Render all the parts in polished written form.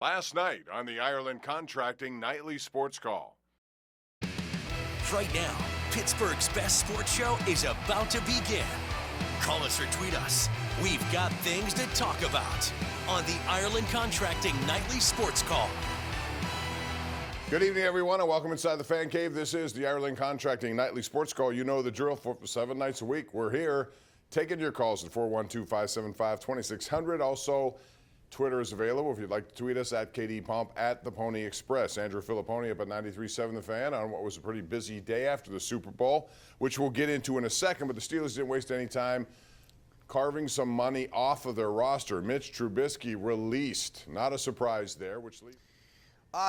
Last night on the Ireland Contracting Nightly Sports Call. Right now, Pittsburgh's best sports show is about to begin. Call us or tweet us. We've got things to talk about on the Ireland Contracting Nightly Sports Call. Good evening, everyone, and welcome inside the Fan Cave. This is the Ireland Contracting Nightly Sports Call. You know the drill. For 7 nights a week, we're here taking your calls at 412-575-2600. Also, Twitter is available if you'd like to tweet us at KDPomp at the Pony Express. Andrew Fillipponi up at 93.7 The Fan on what was a pretty busy day after the Super Bowl, which we'll get into in a second. But the Steelers didn't waste any time carving some money off of their roster. Mitch Trubisky released. Not a surprise there, which leads.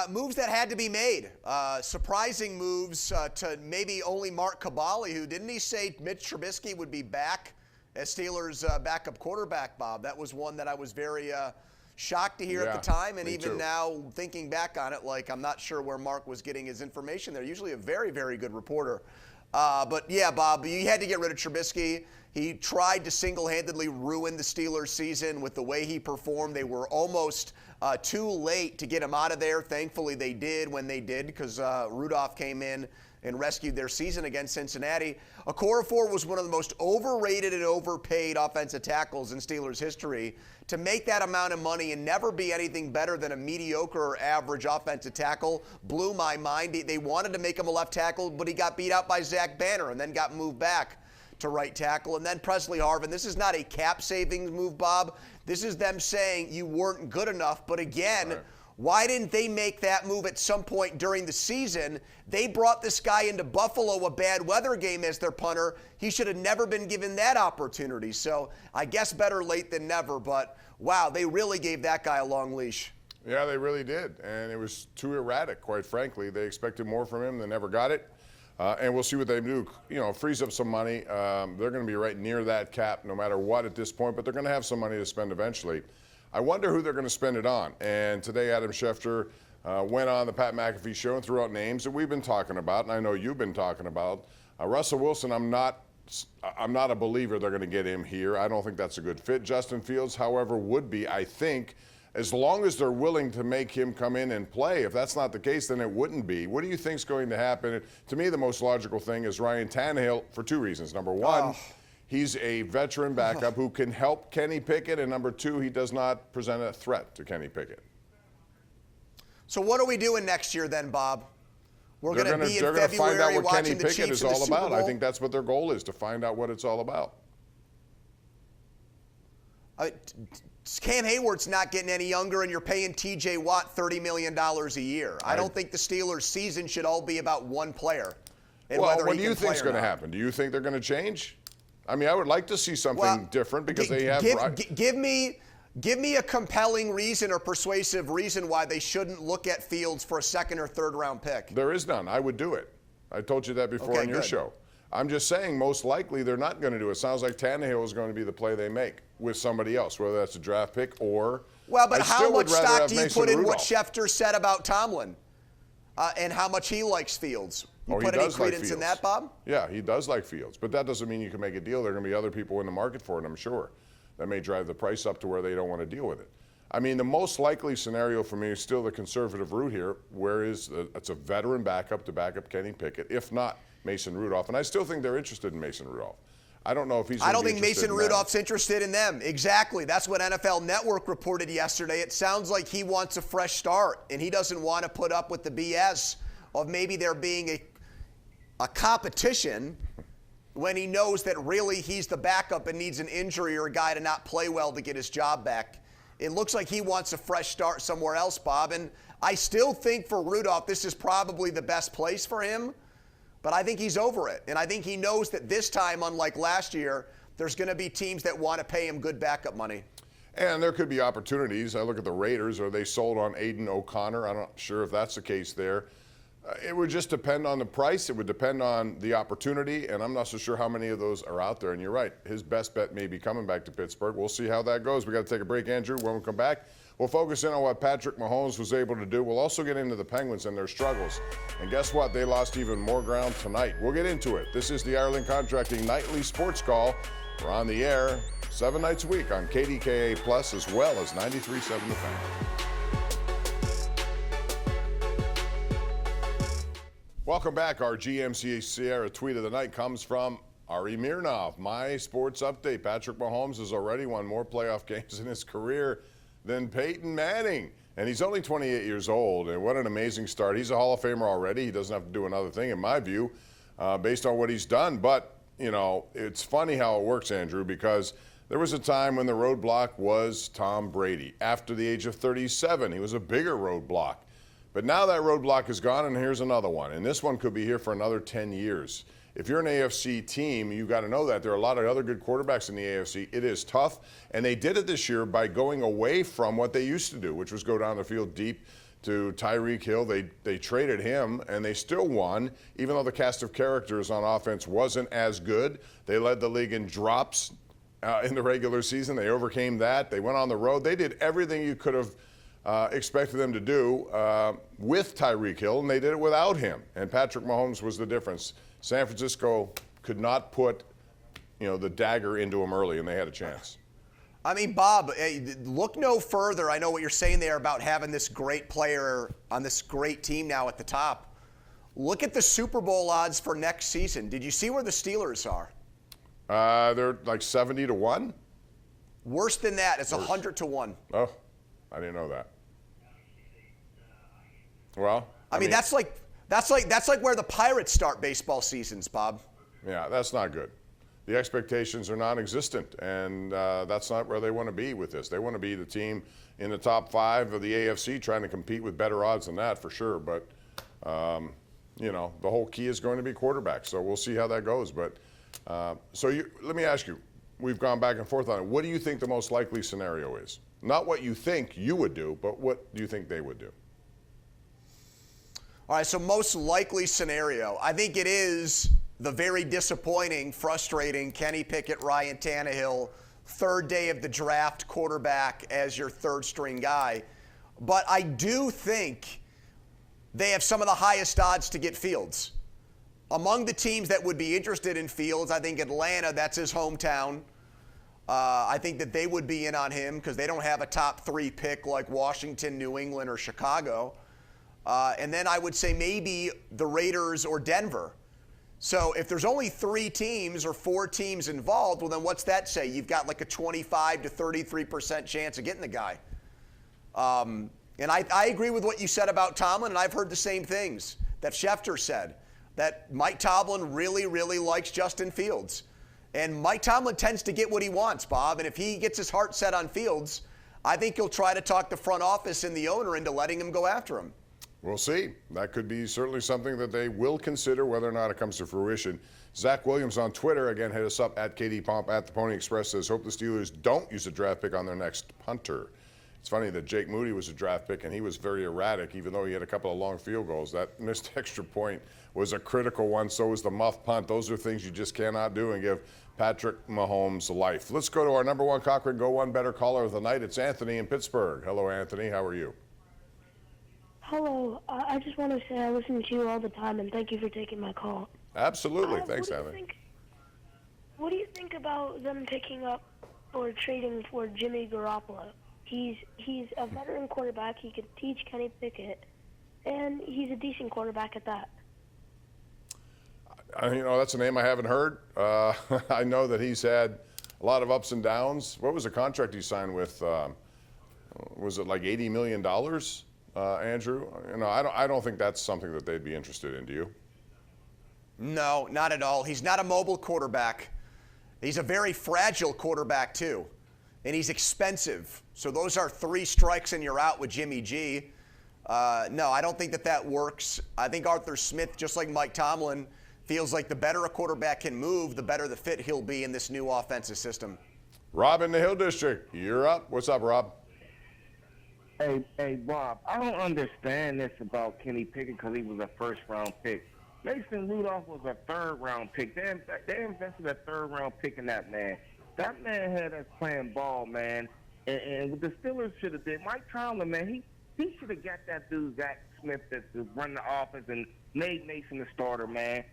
Moves that had to be made. Surprising moves to maybe only Mark Cabali, who didn't he say Mitch Trubisky would be back as Steelers' backup quarterback, Bob? That was one that I was very shocked to hear at the time, and even now thinking back on it, like I'm not sure where Mark was getting his information. They're usually a very, very good reporter. But yeah, Bob, you had to get rid of Trubisky. He tried to single-handedly ruin the Steelers' season with the way he performed. They were almost too late to get him out of there. Thankfully, they did when they did, because Rudolph came in and rescued their season against Cincinnati. Okorafor was one of the most overrated and overpaid offensive tackles in Steelers history. To make that amount of money and never be anything better than a mediocre or average offensive tackle blew my mind. They wanted to make him a left tackle, but he got beat out by Zach Banner and then got moved back to right tackle. And then Presley Harvin. This is not a cap-saving move, Bob. This is them saying you weren't good enough. But again, why didn't they make that move at some point during the season? They brought this guy into Buffalo, a bad weather game, as their punter. He should have never been given that opportunity. So I guess better late than never. But, wow, they really gave that guy a long leash. Yeah, they really did. And it was too erratic, quite frankly. They expected more from him. They never got it. And we'll see what they do. You know, frees up some money. They're going to be right near that cap no matter what at this point. But they're going to have some money to spend eventually. I wonder who they're going to spend it on. And today, Adam Schefter went on the Pat McAfee show and threw out names that we've been talking about, and I know you've been talking about. Russell Wilson, I'm not a believer they're going to get him here. I don't think that's a good fit. Justin Fields, however, would be, I think, as long as they're willing to make him come in and play. If that's not the case, then it wouldn't be. What do you think is going to happen? To me, the most logical thing is Ryan Tannehill for two reasons. Number one, he's a veteran backup who can help Kenny Pickett, and number two, he does not present a threat to Kenny Pickett. So what are we doing next year then, Bob? We're going to be in February find out what Kenny Pickett is all about. I I think that's what their goal is, to find out what it's all about. Cam Hayward's not getting any younger, and you're paying T.J. Watt $30 million a year. I don't think the Steelers' season should all be about one player. Well, what do you think is going to happen? Do you think they're going to change? I mean, I would like to see something different because they have. Give me a compelling reason or persuasive reason why they shouldn't look at Fields for a second or third round pick. There is none. I would do it. I told you that before on your show. I'm just saying most likely they're not going to do it. Sounds like Tannehill is going to be the play they make with somebody else, whether that's a draft pick or. Well, but how much stock do you put in what Schefter said about Tomlin and how much he likes Fields? You put any credence in that, Bob? Yeah, he does like Fields, but that doesn't mean you can make a deal. There are going to be other people in the market for it, I'm sure. That may drive the price up to where they don't want to deal with it. I mean, the most likely scenario for me is still the conservative route here, where it's a veteran backup to back up Kenny Pickett, if not Mason Rudolph. And I still think they're interested in Mason Rudolph. I don't know if he's. I don't think Mason Rudolph's interested in them. Exactly. That's what NFL Network reported yesterday. It sounds like he wants a fresh start, and he doesn't want to put up with the BS of maybe there being a competition when he knows that really he's the backup and needs an injury or a guy to not play well to get his job back. It looks like he wants a fresh start somewhere else, Bob. And I still think for Rudolph, this is probably the best place for him. But I think he's over it. And I think he knows that this time, unlike last year, there's going to be teams that want to pay him good backup money. And there could be opportunities. I look at the Raiders. Are they sold on Aiden O'Connor? I'm not sure if that's the case there. It would just depend on the price. It would depend on the opportunity, and I'm not so sure how many of those are out there. And you're right. His best bet may be coming back to Pittsburgh. We'll see how that goes. We got to take a break, Andrew. When we come back, we'll focus in on what Patrick Mahomes was able to do. We'll also get into the Penguins and their struggles. And guess what? They lost even more ground tonight. We'll get into it. This is the Ireland Contracting Nightly Sports Call. We're on the air 7 nights a week on KDKA Plus as well as 93.7 The Fan. Welcome back. Our GMC Sierra tweet of the night comes from Ari Mirnov. My sports update. Patrick Mahomes has already won more playoff games in his career than Peyton Manning. And he's only 28 years old. And what an amazing start. He's a Hall of Famer already. He doesn't have to do another thing, in my view, based on what he's done. But, you know, it's funny how it works, Andrew, because there was a time when the roadblock was Tom Brady. After the age of 37, he was a bigger roadblock. But now that roadblock is gone, and here's another one. And this one could be here for another 10 years. If you're an AFC team, you've got to know that there are a lot of other good quarterbacks in the AFC. It is tough, and they did it this year by going away from what they used to do, which was go down the field deep to Tyreek Hill. They traded him, and they still won, even though the cast of characters on offense wasn't as good. They led the league in drops in the regular season. They overcame that. They went on the road. They did everything you could have expected them to do with Tyreek Hill, and they did it without him. And Patrick Mahomes was the difference. San Francisco could not put, the dagger into him early, and they had a chance. I mean, Bob, look no further. I know what you're saying there about having this great player on this great team now at the top. Look at the Super Bowl odds for next season. Did you see where the Steelers are? They're like 70-1. Worse than that. It's 100-1. Oh, I didn't know that. Well, I mean that's like where the Pirates start baseball seasons, Bob. Yeah, that's not good. The expectations are non-existent, and that's not where they want to be with this. They want to be the team in the top 5 of the AFC, trying to compete with better odds than that for sure. But the whole key is going to be quarterback. So we'll see how that goes. But let me ask you. We've gone back and forth on it. What do you think the most likely scenario is? Not what you think you would do, but what do you think they would do? All right, so most likely scenario. I think it is the very disappointing, frustrating Kenny Pickett, Ryan Tannehill, third day of the draft quarterback as your third string guy. But I do think they have some of the highest odds to get Fields. Among the teams that would be interested in Fields, I think Atlanta, that's his hometown. I think that they would be in on him because they don't have a top 3 pick like Washington, New England, or Chicago. And then I would say maybe the Raiders or Denver. So if there's only 3 teams or 4 teams involved, well, then what's that say? You've got like a 25 to 33% chance of getting the guy. And I agree with what you said about Tomlin, and I've heard the same things that Schefter said, that Mike Tomlin really, really likes Justin Fields. And Mike Tomlin tends to get what he wants, Bob. And if he gets his heart set on Fields, I think he'll try to talk the front office and the owner into letting him go after him. We'll see. That could be certainly something that they will consider, whether or not it comes to fruition. Zach Williams on Twitter, again, hit us up at KD Pomp at the Pony Express, says, hope the Steelers don't use a draft pick on their next punter. It's funny that Jake Moody was a draft pick, and he was very erratic, even though he had a couple of long field goals. That missed extra point was a critical one. So was the muff punt. Those are things you just cannot do and give Patrick Mahomes life. Let's go to our number 1 Cochrane Go One Better caller of the night. It's Anthony in Pittsburgh. Hello, Anthony. How are you? Hello. I just want to say I listen to you all the time, and thank you for taking my call. Absolutely. Thanks, Anthony. What do you think about them picking up or trading for Jimmy Garoppolo? He's a veteran quarterback. He could teach Kenny Pickett, and he's a decent quarterback at that. That's a name I haven't heard. I know that he's had a lot of ups and downs. What was the contract he signed with? Was it like $80 million, Andrew? I don't think that's something that they'd be interested in. Do you? No, not at all. He's not a mobile quarterback. He's a very fragile quarterback, too. And he's expensive. So those are 3 strikes and you're out with Jimmy G. No, I don't think that works. I think Arthur Smith, just like Mike Tomlin, feels like the better a quarterback can move, the better the fit he'll be in this new offensive system. Rob in the Hill District, you're up. What's up, Rob? Hey, Bob, I don't understand this about Kenny Pickett because he was a first-round pick. Mason Rudolph was a third-round pick. They invested a third-round pick in that man. That man had us playing ball, man. And what the Steelers should have did, Mike Tomlin, man, he should have got that dude, Zach Smith, to run the offense and made Mason the starter, man.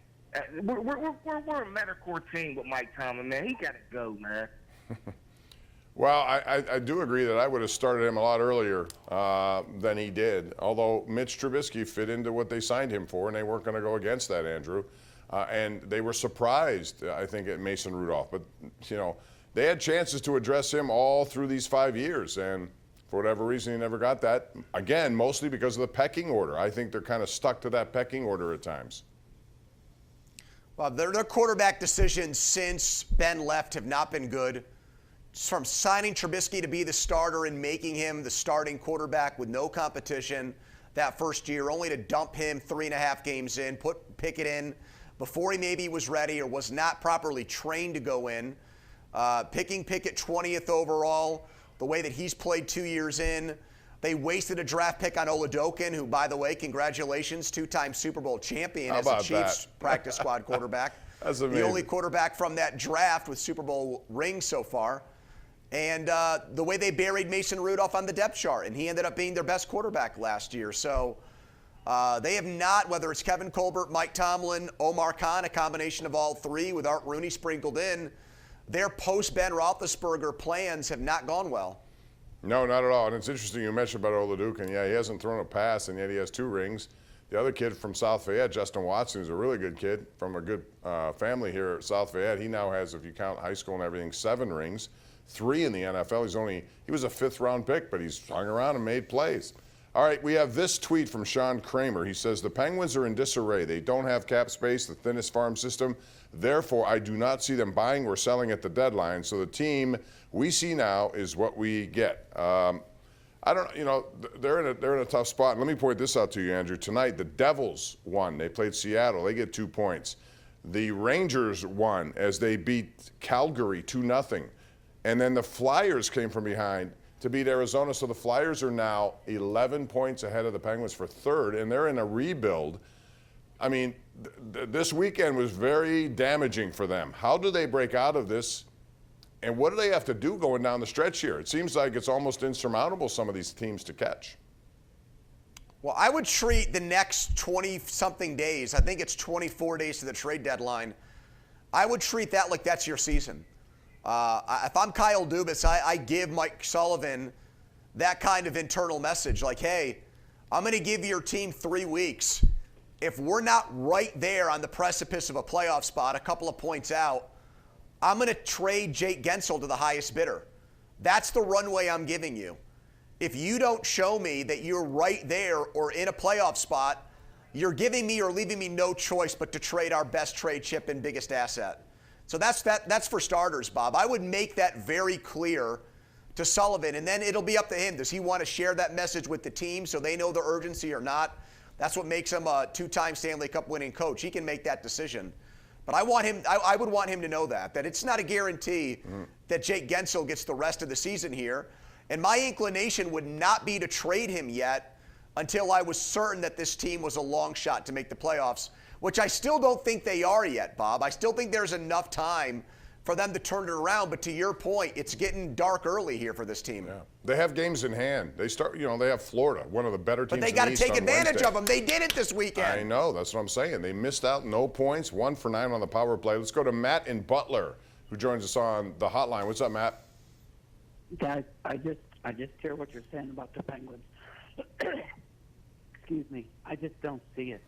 We're a Metacore team with Mike Tomlin, man. He got to go, man. Well, I do agree that I would have started him a lot earlier than he did, although Mitch Trubisky fit into what they signed him for, and they weren't going to go against that, Andrew. And they were surprised, I think, at Mason Rudolph. But, you know, they had chances to address him all through these 5 years, and for whatever reason, he never got that. Again, mostly because of the pecking order. I think they're kind of stuck to that pecking order at times. Well, their quarterback decisions since Ben left have not been good. From signing Trubisky to be the starter and making him the starting quarterback with no competition that first year, only to dump him 3.5 games in, put Pickett in before he maybe was ready or was not properly trained to go in. Picking Pickett 20th overall, the way that he's played 2 years in. They wasted a draft pick on Oladokin, who, by the way, congratulations, 2-time Super Bowl champion as a Chiefs practice squad quarterback. That's amazing. The only quarterback from that draft with Super Bowl rings so far. And the way they buried Mason Rudolph on the depth chart, and he ended up being their best quarterback last year. So they have not, whether it's Kevin Colbert, Mike Tomlin, Omar Khan, a combination of all three with Art Rooney sprinkled in, their post-Ben Roethlisberger plans have not gone well. No, not at all. And it's interesting you mentioned about Oladukin. Yeah, he hasn't thrown a pass, and yet he has 2 rings. The other kid from South Fayette, Justin Watson, who's a really good kid from a good family here at South Fayette. He now has, if you count high school and everything, 7 rings, 3 in the NFL. He was a 5th-round pick, but he's hung around and made plays. All right, we have this tweet from Sean Kramer. He says, the Penguins are in disarray. They don't have cap space, the thinnest farm system. Therefore, I do not see them buying or selling at the deadline. So the team we see now is what we get. I don't, you know, they're in a tough spot. And let me point this out to you, Andrew. Tonight, the Devils won. They played Seattle. They get 2 points. The Rangers won as they beat Calgary 2-0. And then the Flyers came from behind to beat Arizona. So the Flyers are now 11 points ahead of the Penguins for 3rd, and they're in a rebuild. I mean, this weekend was very damaging for them. How do they break out of this? And what do they have to do going down the stretch here? It seems like it's almost insurmountable, some of these teams to catch. Well, I would treat the next 20-something days, I think it's 24 days to the trade deadline, I would treat that like that's your season. If I'm Kyle Dubas, I give Mike Sullivan that kind of internal message, like, hey, I'm going to give your team 3 weeks. If we're not right there on the precipice of a playoff spot, a couple of points out, I'm going to trade Jake Gensel to the highest bidder. That's the runway I'm giving you. If you don't show me that you're right there or in a playoff spot, you're giving me or leaving me no choice but to trade our best trade chip and biggest asset. So that's for starters, Bob. I would make that very clear to Sullivan, and then it'll be up to him. Does he want to share that message with the team so they know the urgency or not? That's what makes him a 2-time Stanley Cup winning coach. He can make that decision. But I would want him to know that it's not a guarantee that Jake Gensel gets the rest of the season here. And my inclination would not be to trade him yet until I was certain that this team was a long shot to make the playoffs, which I still don't think they are yet, Bob. I still think there's enough time for them to turn it around. But to your point, it's getting dark early here for this team. Yeah. They have games in hand. They have Florida, one of the better teams But they in got the to East take on advantage Wednesday. of them. They did it this weekend. I know. That's what I'm saying. They missed out. No points. 1 for 9 on the power play. Let's go to Matt in Butler, who joins us on the hotline. What's up, Matt? Guys, I just hear what you're saying about the Penguins. Excuse me. I just don't see it.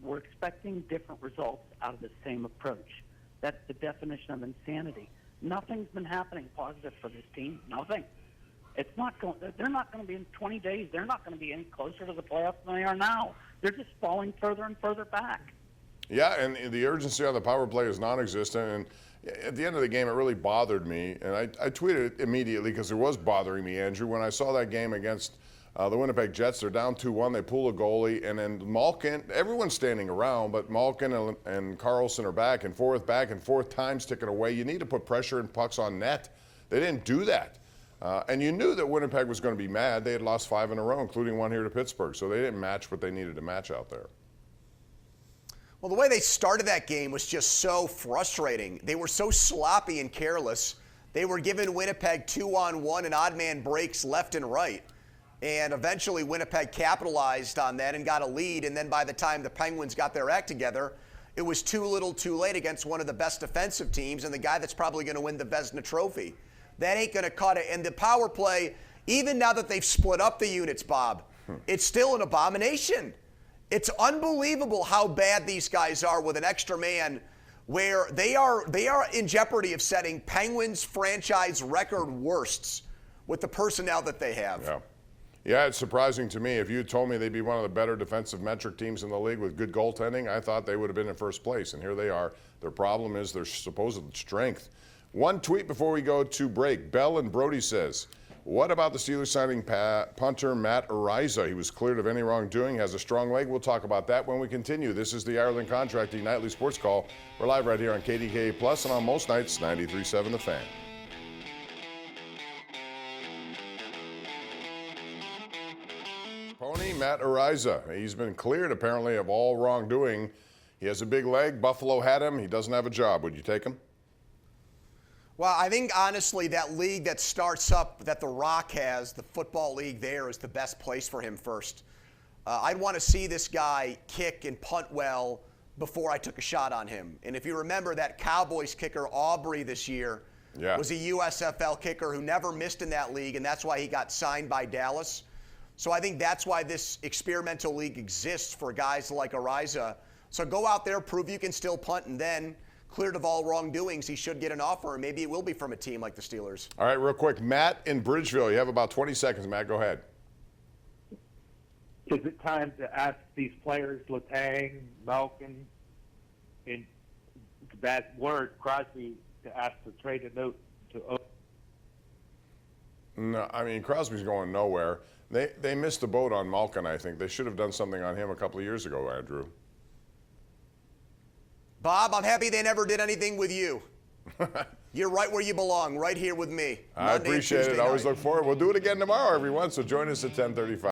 We're expecting different results out of the same approach. That's the definition of insanity. Nothing's been happening positive for this team. Nothing. It's not going. They're not going to be in 20 days. They're not going to be any closer to the playoffs than they are now. They're just falling further and further back. Yeah, and the urgency on the power play is non-existent. And at the end of the game, it really bothered me. And I tweeted it immediately because it was bothering me, Andrew, when I saw that game against the Winnipeg Jets. They're down 2-1. They pull a goalie. And then Malkin, everyone's standing around, but Malkin and Carlson are back and forth, time's ticking away. You need to put pressure and pucks on net. They didn't do that. And you knew that Winnipeg was going to be mad. They had lost 5 in a row, including 1 here to Pittsburgh. So they didn't match what they needed to match out there. Well, the way they started that game was just so frustrating. They were so sloppy and careless. They were giving Winnipeg 2-on-1 and odd man breaks left and right. And eventually Winnipeg capitalized on that and got a lead. And then by the time the Penguins got their act together, it was too little too late against one of the best defensive teams and the guy that's probably going to win the Vezina Trophy. That ain't going to cut it. And the power play, even now that they've split up the units, Bob, it's still an abomination. It's unbelievable how bad these guys are with an extra man, where they are in jeopardy of setting Penguins franchise record worsts with the personnel that they have. Yeah, it's surprising to me. If you had told me they'd be one of the better defensive metric teams in the league with good goaltending, I thought they would have been in first place, and here they are. Their problem is their supposed strength. One tweet before we go to break. Bell and Brody says, what about the Steelers signing punter Matt Ariza? He was cleared of any wrongdoing, has a strong leg. We'll talk about that when we continue. This is the Ireland Contracting Nightly Sports Call. We're live right here on KDKA Plus and on most nights, 93.7 The Fan. Pony Matt Ariza. He's been cleared apparently of all wrongdoing. He has a big leg. Buffalo had him. He doesn't have a job. Would you take him? Well, I think honestly that league that starts up that The Rock has, the football league there, is the best place for him first. I'd want to see this guy kick and punt well before I took a shot on him. And if you remember, that Cowboys kicker Aubrey this year was a USFL kicker who never missed in that league, and that's why he got signed by Dallas. So I think that's why this experimental league exists for guys like Ariza. So go out there, prove you can still punt, and then cleared of all wrongdoings, he should get an offer, and maybe it will be from a team like the Steelers. All right, real quick. Matt in Bridgeville. You have about 20 seconds, Matt. Go ahead. Is it time to ask these players, Letang, Malkin, and that word, Crosby, to ask to trade a note to? No, I mean, Crosby's going nowhere. They missed the boat on Malkin, I think. They should have done something on him a couple of years ago, Andrew. Bob, I'm happy they never did anything with you. You're right where you belong, right here with me. I appreciate it. I always look forward. We'll do it again tomorrow, everyone, so join us at 10:35.